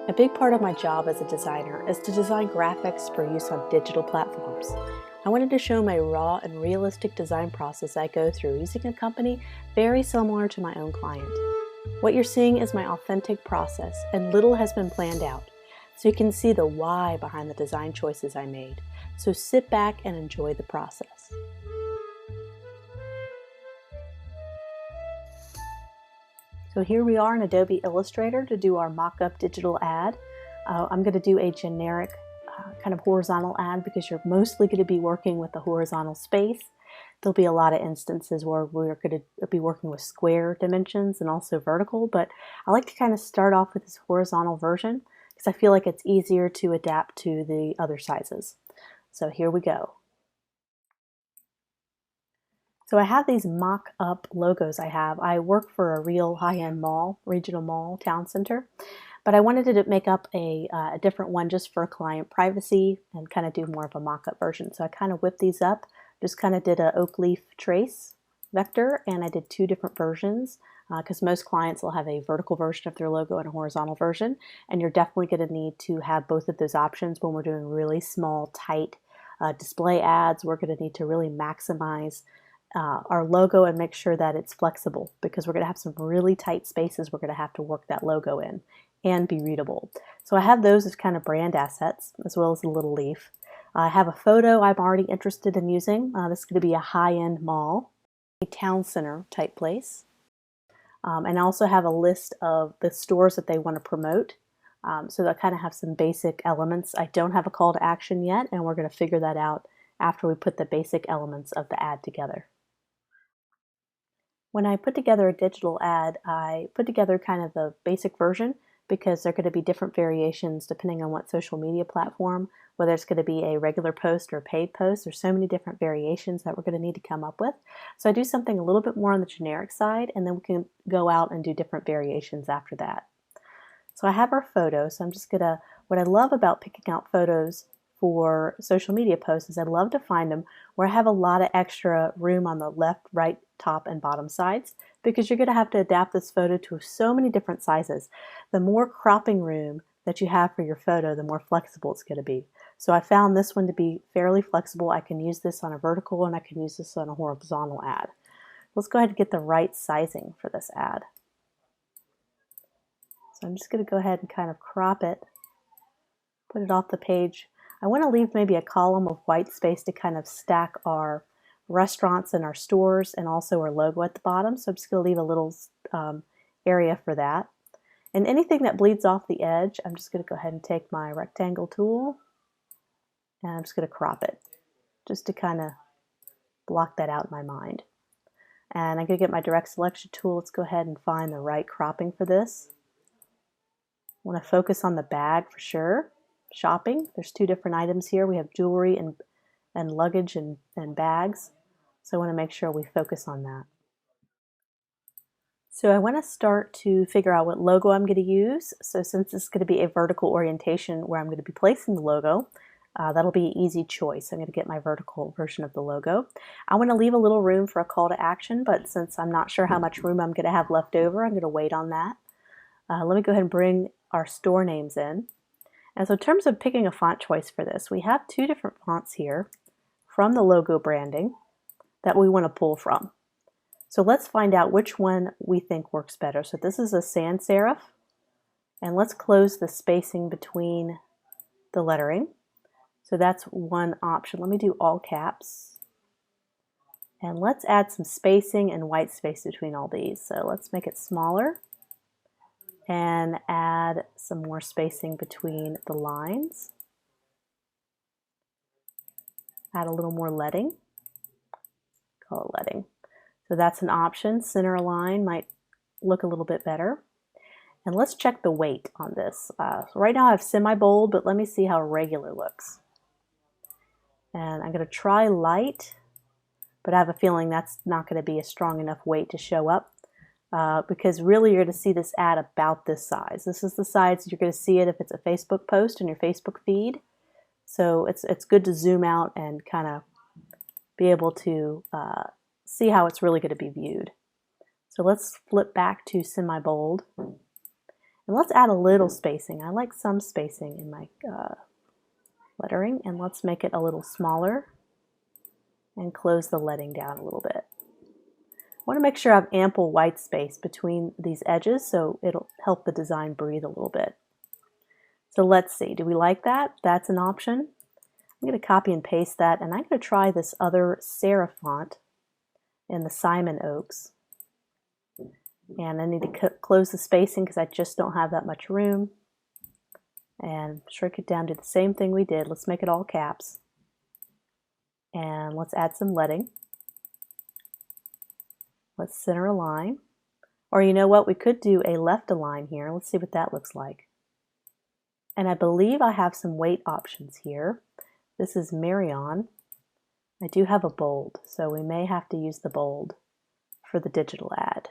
A big part of my job as a designer is to design graphics for use on digital platforms. I wanted to show my raw and realistic design process I go through using a company very similar to my own client. What you're seeing is my authentic process, and little has been planned out, so you can see the why behind the design choices I made. So sit back and enjoy the process. So here we are in Adobe Illustrator to do our mock-up digital ad. I'm going to do a generic kind of horizontal ad because you're mostly going to be working with the horizontal space. There'll be a lot of instances where we're going to be working with square dimensions and also vertical, but I like to kind of start off with this horizontal version because I feel like it's easier to adapt to the other sizes. So here we go. So I have these mock-up logos I work for a real high-end mall, regional mall, town center, but I wanted to make up a different one just for client privacy and kind of do more of a mock-up version. So I kind of whipped these up, just kind of did an oak leaf trace vector, and I did two different versions because most clients will have a vertical version of their logo and a horizontal version, and you're definitely going to need to have both of those options when we're doing really small, tight display ads. We're going to need to really maximize our logo and make sure that it's flexible because we're going to have some really tight spaces we're going to have to work that logo in and be readable. So I have those as kind of brand assets as well as a little leaf. I have a photo I'm already interested in using. This is going to be a high-end mall, a town center type place. And I also have a list of the stores that they want to promote. So I kind of have some basic elements. I don't have a call to action yet, and we're going to figure that out after we put the basic elements of the ad together. When I put together a digital ad, I put together kind of the basic version because there are going to be different variations depending on what social media platform, whether it's going to be a regular post or a paid post. There's so many different variations that we're going to need to come up with. So I do something a little bit more on the generic side, and then we can go out and do different variations after that. So I have our photo, so I'm just going to, what I love about picking out photos for social media posts is I love to find them where I have a lot of extra room on the left, right, top, and bottom sides because you're going to have to adapt this photo to so many different sizes. The more cropping room that you have for your photo, the more flexible it's going to be. So I found this one to be fairly flexible. I can use this on a vertical and I can use this on a horizontal ad. Let's go ahead and get the right sizing for this ad. So I'm just going to go ahead and kind of crop it, put it off the page. I want to leave maybe a column of white space to kind of stack our restaurants and our stores and also our logo at the bottom. So I'm just going to leave a little area for that. And anything that bleeds off the edge, I'm just going to go ahead and take my rectangle tool and I'm just going to crop it just to kind of block that out in my mind. And I'm going to get my direct selection tool. Let's go ahead and find the right cropping for this. I want to focus on the bag for sure. Shopping. There's two different items here. We have jewelry and luggage and bags. So I want to make sure we focus on that. So I want to start to figure out what logo I'm going to use. So since this is going to be a vertical orientation where I'm going to be placing the logo, that'll be an easy choice. I'm going to get my vertical version of the logo. I want to leave a little room for a call to action, but since I'm not sure how much room I'm going to have left over, I'm going to wait on that. Let me go ahead and bring our store names in. And so in terms of picking a font choice for this, we have two different fonts here from the logo branding that we want to pull from. So let's find out which one we think works better. So this is a sans serif, and let's close the spacing between the lettering. So that's one option. Let me do all caps. And let's add some spacing and white space between all these. So let's make it smaller and add some more spacing between the lines. Add a little more leading. Call it leading. So that's an option. Center align might look a little bit better. And let's check the weight on this. So right now I have semi-bold, but let me see how regular looks. And I'm going to try light, but I have a feeling that's not going to be a strong enough weight to show up. Because really you're going to see this ad about this size. This is the size you're going to see it if it's a Facebook post in your Facebook feed. So it's good to zoom out and kind of be able to see how it's really going to be viewed. So let's flip back to semi-bold. And let's add a little spacing. I like some spacing in my lettering, and let's make it a little smaller and close the leading down a little bit. I want to make sure I have ample white space between these edges so it'll help the design breathe a little bit. So let's see, do we like that? That's an option. I'm going to copy and paste that, and I'm going to try this other serif font in the Simon Oaks. And I need to close the spacing because I just don't have that much room. And shrink it down to the same thing we did. Let's make it all caps. And let's add some leading. Let's center a line. Or you know what, we could do a left align here. Let's see what that looks like. And I believe I have some weight options here. This is Marion. I do have a bold, so we may have to use the bold for the digital ad.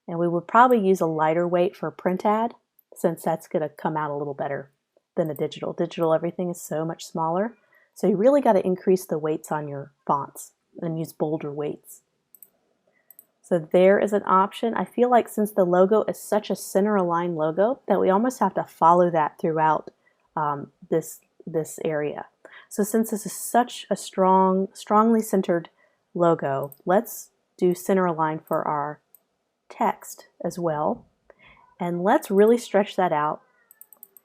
And we would probably use a lighter weight for a print ad, since that's going to come out a little better than a digital. Digital, everything is so much smaller. So you really got to increase the weights on your fonts and use bolder weights. So there is an option. I feel like since the logo is such a center aligned logo that we almost have to follow that throughout this area. So since this is such a strongly centered logo, let's do center align for our text as well. And let's really stretch that out.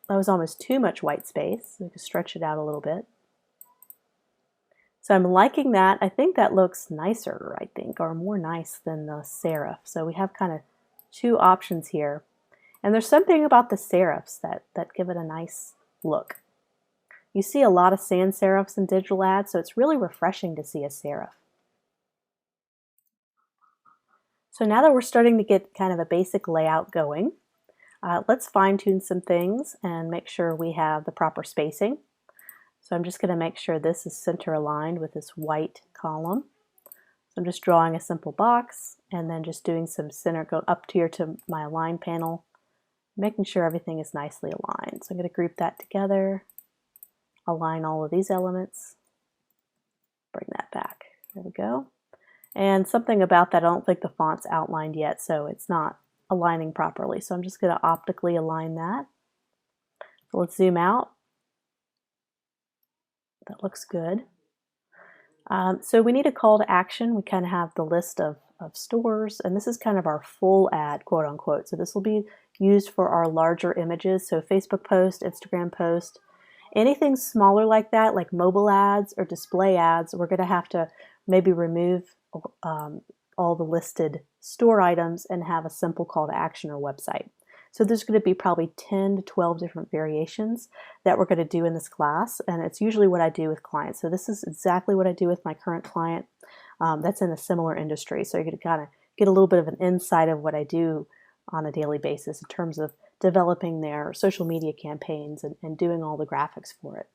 That was almost too much white space. We can stretch it out a little bit. So I'm liking that. I think that looks nicer, or more nice than the serif. So we have kind of two options here. And there's something about the serifs that give it a nice look. You see a lot of sans serifs in digital ads, so it's really refreshing to see a serif. So now that we're starting to get kind of a basic layout going, let's fine-tune some things and make sure we have the proper spacing. So I'm just going to make sure this is center aligned with this white column. So I'm just drawing a simple box and then just doing some center, go up here to my align panel, making sure everything is nicely aligned. So I'm going to group that together, align all of these elements, bring that back. There we go. And something about that, I don't think the font's outlined yet, so it's not aligning properly. So I'm just going to optically align that. So let's zoom out. That looks good. So we need a call to action. We kind of have the list of stores, and this is kind of our full ad, quote unquote. So this will be used for our larger images. So Facebook post, Instagram post, anything smaller like that, like mobile ads or display ads, we're going to have to maybe remove all the listed store items and have a simple call to action or website. So there's going to be probably 10 to 12 different variations that we're going to do in this class, and it's usually what I do with clients. So this is exactly what I do with my current client that's in a similar industry. So you're going to kind of get a little bit of an insight of what I do on a daily basis in terms of developing their social media campaigns and doing all the graphics for it.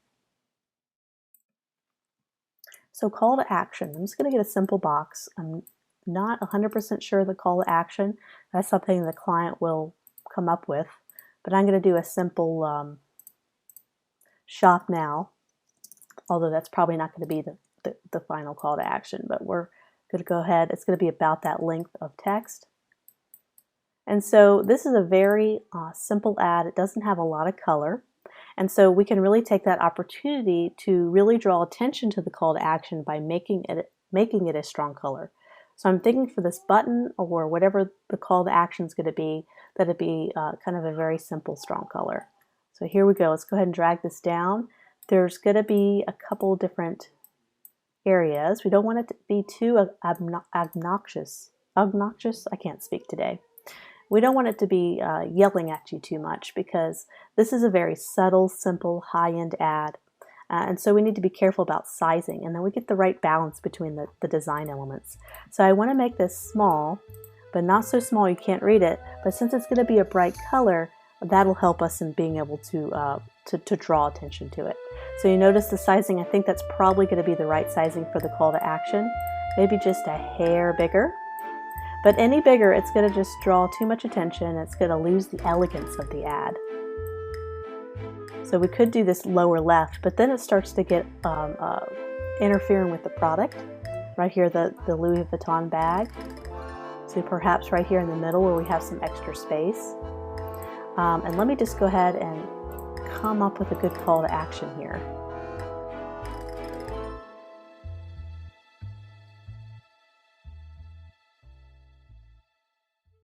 So call to action. I'm just going to get a simple box. I'm not 100% sure the call to action. That's something the client will come up with, but I'm going to do a simple shop now, although that's probably not going to be the final call to action, but we're going to go ahead. It's going to be about that length of text. And so this is a very simple ad. It doesn't have a lot of color, and so we can really take that opportunity to really draw attention to the call to action by making it a strong color. So I'm thinking for this button or whatever the call to action is going to be, that it be kind of a very simple, strong color. So here we go. Let's go ahead and drag this down. There's going to be a couple different areas. We don't want it to be too obnoxious. Obnoxious? I can't speak today. We don't want it to be yelling at you too much because this is a very subtle, simple, high-end ad. And so we need to be careful about sizing, and then we get the right balance between the design elements. So I want to make this small, but not so small you can't read it. But since it's going to be a bright color, that'll help us in being able to draw attention to it. So you notice the sizing, I think that's probably going to be the right sizing for the call to action. Maybe just a hair bigger. But any bigger, it's going to just draw too much attention. It's going to lose the elegance of the ad. So we could do this lower left, but then it starts to get interfering with the product. Right here, the Louis Vuitton bag. So perhaps right here in the middle where we have some extra space. And let me just go ahead and come up with a good call to action here.